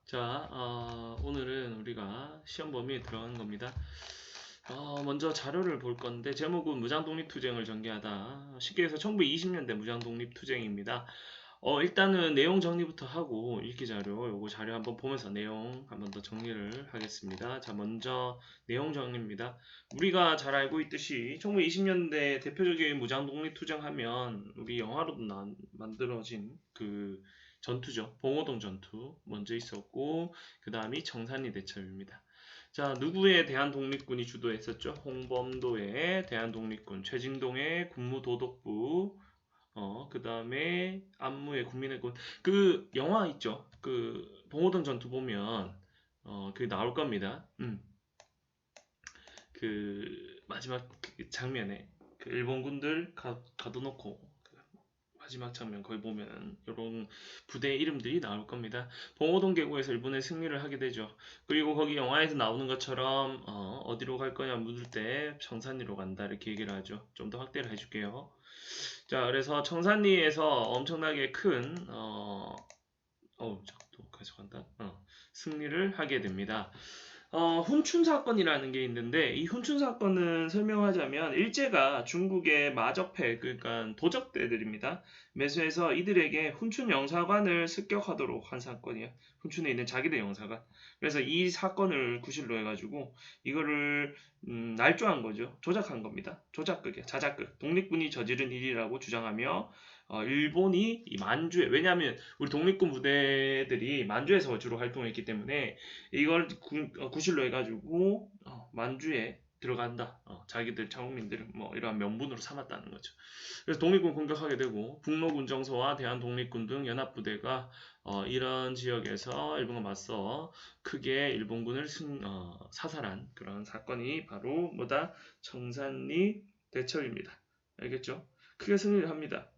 자, 오늘은 우리가 시험 범위에 들어가는 겁니다. 먼저 자료를 볼 건데, 제목은 무장독립투쟁을 전개하다. 쉽게 해서 1920년대 무장독립투쟁입니다. 일단은 내용 정리부터 하고, 읽기 자료, 요거 자료 한번 보면서 내용 한번 더 정리를 하겠습니다. 자, 먼저 내용 정리입니다. 우리가 잘 알고 있듯이 1920년대 대표적인 무장독립투쟁 하면, 우리 영화로도 만들어진 그 전투죠. 봉오동 전투 먼저 있었고 그 다음이 청산리 대첩입니다. 자, 누구의 대한독립군이 주도했었죠? 홍범도의 대한독립군, 최징동의 군무도독부, 그 다음에 안무의 국민의군. 그 영화 있죠? 그 봉오동 전투 보면 그 나올 겁니다. 그 마지막 그 장면에 그 일본군들 가둬놓고 마지막 장면 거기 보면 이런 부대 이름들이 나올 겁니다. 봉오동 계곡에서 일본의 승리를 하게 되죠. 그리고 거기 영화에서 나오는 것처럼 어디로 갈 거냐 묻을 때 청산리로 간다 이렇게 얘기를 하죠. 좀 더 확대를 해줄게요. 자, 그래서 청산리에서 엄청나게 큰 또 가져간다. 승리를 하게 됩니다. 훈춘 사건이라는 게 있는데 이 훈춘 사건은 설명하자면 일제가 중국의 마적패 그러니까 도적대들입니다. 매수해서 이들에게 훈춘 영사관을 습격하도록 한 사건이에요. 훈춘에 있는 자기들 영사관. 그래서 이 사건을 구실로 해가지고 이거를 날조한 거죠. 조작한 겁니다. 조작극이에요. 자작극. 독립군이 저지른 일이라고 주장하며 일본이 이 만주에 왜냐하면 우리 독립군 부대들이 만주에서 주로 활동했기 때문에 이걸 구실로 해가지고 만주에 들어간다. 자기들 자국민들을 뭐 이러한 명분으로 삼았다는 거죠. 그래서 독립군 공격하게 되고 북로군정서와 대한독립군 등 연합부대가 이런 지역에서 일본과 맞서 크게 일본군을 사살한 그런 사건이 바로 뭐다? 청산리 대첩입니다. 알겠죠? 크게 승리를 합니다.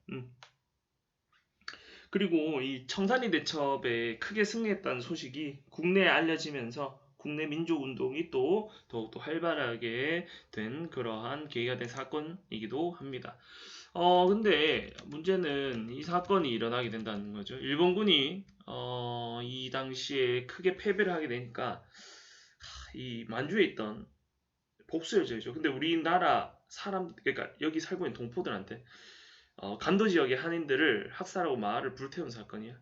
그리고 이 청산리 대첩에 크게 승리했다는 소식이 국내에 알려지면서 국내 민족운동이 또 더욱더 활발하게 된 그러한 계기가 된 사건이기도 합니다. 근데 문제는 이 사건이 일어나게 된다는 거죠. 일본군이 이 당시에 크게 패배를 하게 되니까 이 만주에 있던 복수열전이죠. 근데 우리나라 그러니까 여기 살고 있는 동포들한테 간도 지역의 한인들을 학살하고 마을을 불태운 사건이야.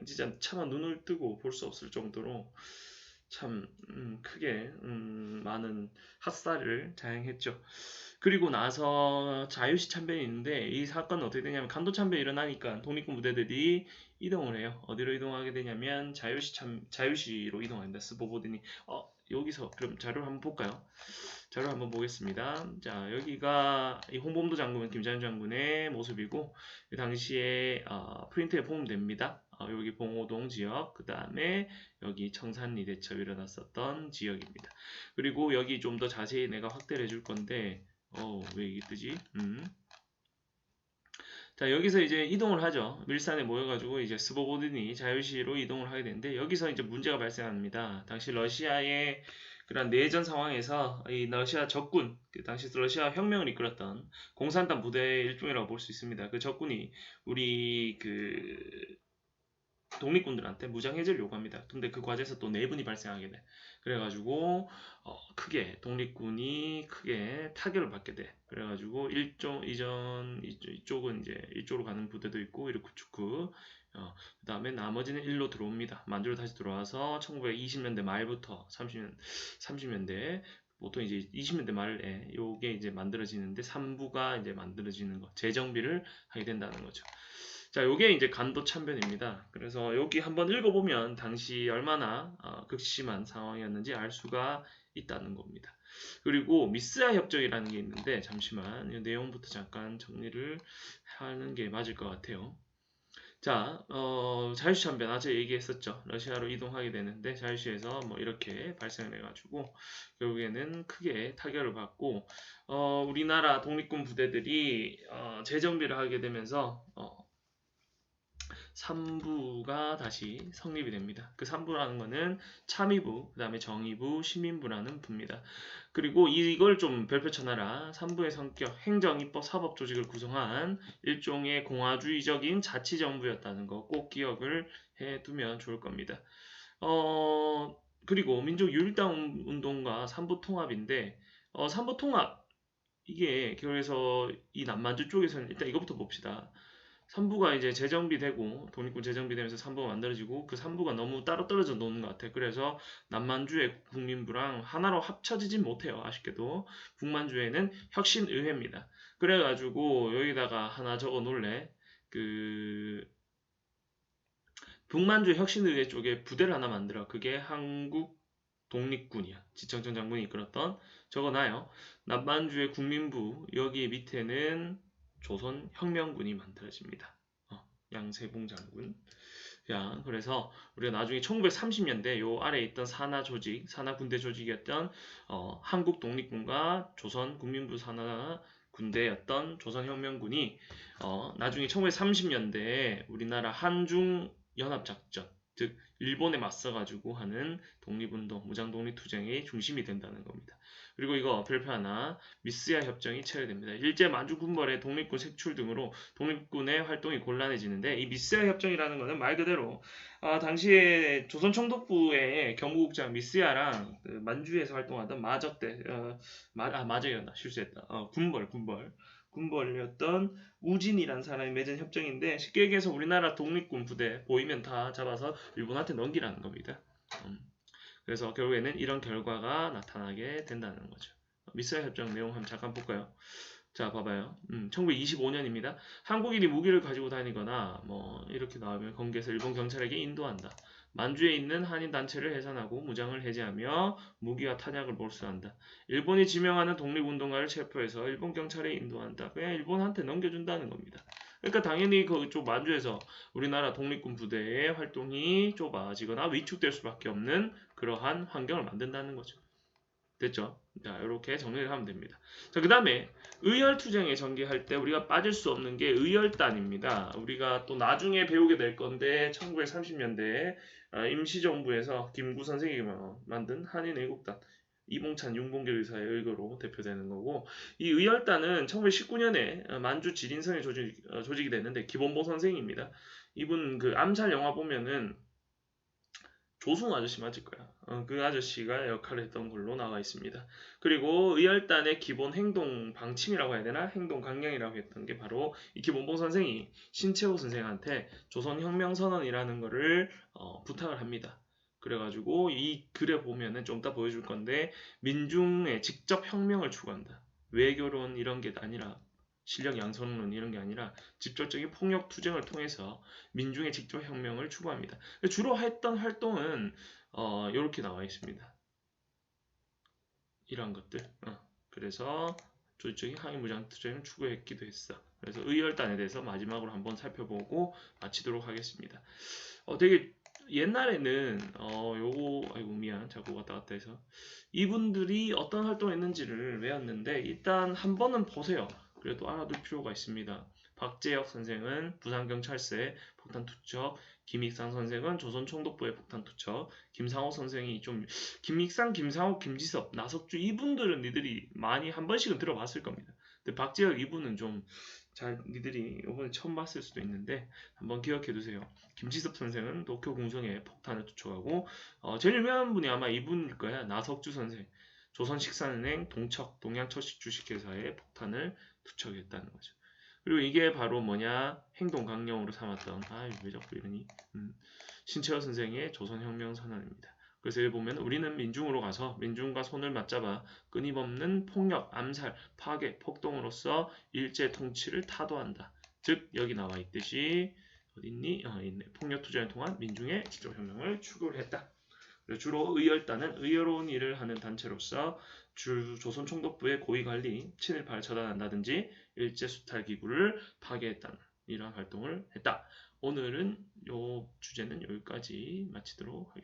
진짜 차마 눈을 뜨고 볼 수 없을 정도로 참 크게 많은 학살을 자행했죠. 그리고 나서 자유시 참변이 있는데 이 사건은 어떻게 되냐면 간도 참변이 일어나니까 독립군 부대들이 이동을 해요. 어디로 이동하게 되냐면 자유시로 이동합니다. 스보보드니 여기서 그럼 자료를 한번 볼까요? 자료 한번 보겠습니다. 자, 여기가 이 홍범도 장군, 김자연 장군의 모습이고 그 당시에 프린트에 보면 됩니다. 여기 봉오동 지역, 그 다음에 여기 청산리 대첩이 일어났었던 지역입니다. 그리고 여기 좀 더 자세히 내가 확대를 해줄 건데 왜 이게 뜨지? 자, 여기서 이제 이동을 하죠. 밀산에 모여가지고 이제 스보보드니 자유시로 이동을 하게 되는데 여기서 이제 문제가 발생합니다. 당시 러시아의 그런 내전 상황에서 이 러시아 적군, 그 당시 러시아 혁명을 이끌었던 공산당 부대의 일종이라고 볼 수 있습니다. 그 적군이 우리 그 독립군들한테 무장 해제를 요구합니다. 근데 그 과정에서 또 내분이 발생하게 돼. 그래가지고 크게 독립군이 크게 타격을 받게 돼. 그래가지고 이쪽은 이제 이쪽으로 가는 부대도 있고 이르쿠츠크. 그 다음에 나머지는 일로 들어옵니다. 만주로 다시 들어와서 1920년대 말부터 30년대 보통 이제 20년대 말에 요게 이제 만들어지는데 3부가 이제 만들어지는 거 재정비를 하게 된다는 거죠. 자, 요게 이제 간도 참변입니다. 그래서 여기 한번 읽어보면 당시 얼마나 극심한 상황이었는지 알 수가 있다는 겁니다. 그리고 미스아 협정이라는 게 있는데 잠시만 이 내용부터 잠깐 정리를 하는 게 맞을 것 같아요. 자, 자유시 참변 아까 얘기했었죠. 러시아로 이동하게 되는데 자유시에서 뭐 이렇게 발생을 해가지고 결국에는 크게 타격을 받고 우리나라 독립군 부대들이 재정비를 하게 되면서 3부가 다시 성립이 됩니다. 그 3부라는 거는 참의부, 그 다음에 정의부, 시민부라는 부입니다. 그리고 이걸 좀 별표 쳐놔라. 3부의 성격, 행정, 입법, 사법 조직을 구성한 일종의 공화주의적인 자치정부였다는 거 꼭 기억을 해두면 좋을 겁니다. 그리고 민족 유일당 운동과 삼부 통합인데 삼부 통합 이게 그래서 이 남만주 쪽에서는 일단 이것부터 봅시다. 삼부가 이제 재정비되고 독립군 재정비되면서 삼부가 만들어지고 그 삼부가 너무 따로 떨어져 노는 것 같아. 그래서 남만주의 국민부랑 하나로 합쳐지진 못해요. 아쉽게도 북만주에는 혁신의회입니다. 그래가지고 여기다가 하나 적어 놓을래. 그 북만주 혁신의회 쪽에 부대를 하나 만들어. 그게 한국 독립군이야. 지청천 장군이 이끌었던 적어놔요. 남만주의 국민부 여기 밑에는 조선혁명군이 만들어집니다. 양세봉 장군. 야, 그래서 우리가 나중에 1930년대 요 아래에 있던 산하 조직, 산하 군대 조직이었던 한국 독립군과 조선 국민부 산하 군대였던 조선혁명군이 나중에 1930년대에 우리나라 한중 연합작전, 즉 일본에 맞서가지고 하는 독립운동, 무장독립투쟁의 중심이 된다는 겁니다. 그리고 이거 별표 하나, 미스야 협정이 체결됩니다. 일제 만주 군벌의 독립군 색출 등으로 독립군의 활동이 곤란해지는데 이 미스야 협정이라는 것은 말 그대로 당시에 조선 총독부의 경무국장 미스야랑 그 만주에서 활동하던 마적대 마적이었나 실수했다. 군벌이었던 우진이라는 사람이 맺은 협정인데 쉽게 얘기해서 우리나라 독립군 부대 보이면 다 잡아서 일본한테 넘기라는 겁니다. 그래서 결국에는 이런 결과가 나타나게 된다는 거죠. 미스야 협정 내용 한번 잠깐 볼까요? 자, 봐봐요. 1925년입니다. 한국인이 무기를 가지고 다니거나 뭐 이렇게 나오면 건기에서 일본 경찰에게 인도한다. 만주에 있는 한인 단체를 해산하고 무장을 해제하며 무기와 탄약을 몰수한다. 일본이 지명하는 독립운동가를 체포해서 일본 경찰에 인도한다. 그냥 일본한테 넘겨준다는 겁니다. 그러니까 당연히 그쪽 만주에서 우리나라 독립군 부대의 활동이 좁아지거나 위축될 수밖에 없는 그러한 환경을 만든다는 거죠. 됐죠? 자, 이렇게 정리를 하면 됩니다. 자, 그 다음에 의열투쟁에 전개할 때 우리가 빠질 수 없는 게 의열단입니다. 우리가 또 나중에 배우게 될 건데 1930년대에 임시정부에서 김구 선생이 만든 한인애국단 이봉찬, 윤봉길 의사의 의거로 대표되는 거고 이 의열단은 1919년에 만주 지린성에 조직이 됐는데 기본보 선생입니다. 이분 그 암살 영화 보면은 조승우 아저씨 맞을 거야. 그 아저씨가 역할을 했던 걸로 나와 있습니다. 그리고 의열단의 기본 행동 방침이라고 해야 되나? 행동 강령이라고 했던 게 바로 이 기본봉 선생이 신채호 선생한테 조선혁명선언이라는 거를 부탁을 합니다. 그래가지고 이 글에 보면은 좀 이따 보여줄 건데 민중의 직접 혁명을 추구한다. 외교론 이런 게 아니라 실력 양성론 이런 게 아니라 직접적인 폭력 투쟁을 통해서 민중의 직접 혁명을 추구합니다. 주로 했던 활동은 이렇게 나와 있습니다. 이런 것들. 그래서 조직적인 항일 무장 투쟁을 추구했기도 했어. 그래서 의열단에 대해서 마지막으로 한번 살펴보고 마치도록 하겠습니다. 되게 옛날에는 요거 아이고 미안 자꾸 왔다 갔다 해서 이분들이 어떤 활동을 했는지를 외웠는데 일단 한 번은 보세요. 그래도 알아둘 필요가 있습니다. 박재혁 선생은 부산경찰서의 폭탄 투척, 김익상 선생은 조선총독부의 폭탄 투척, 김상호 선생이 좀 김익상, 김상호, 김지섭, 나석주 이분들은 니들이 많이 한 번씩은 들어봤을 겁니다. 근데 박재혁 이분은 좀 잘 니들이 이번에 처음 봤을 수도 있는데 한번 기억해 두세요. 김지섭 선생은 도쿄 공성에 폭탄을 투척하고 제일 유명한 분이 아마 이분일 거야. 나석주 선생. 조선식산은행 동척 동양철식 주식회사에 폭탄을 투척했다는 거죠. 그리고 이게 바로 뭐냐 행동 강령으로 삼았던 왜 자꾸 이러니 신채호 선생의 조선혁명 선언입니다. 그래서 여기 보면 우리는 민중으로 가서 민중과 손을 맞잡아 끊임없는 폭력, 암살, 파괴, 폭동으로서 일제 통치를 타도한다. 즉 여기 나와 있듯이 어딨니? 있네. 폭력 투쟁을 통한 민중의 직접 혁명을 추구를 했다. 주로 의열단은 의외로운 일을 하는 단체로서 조선 총독부의 고위 관리, 친일파를 처단한다든지 일제 수탈 기구를 파괴했다는 이러한 활동을 했다. 오늘은 이 주제는 여기까지 마치도록 하겠습니다.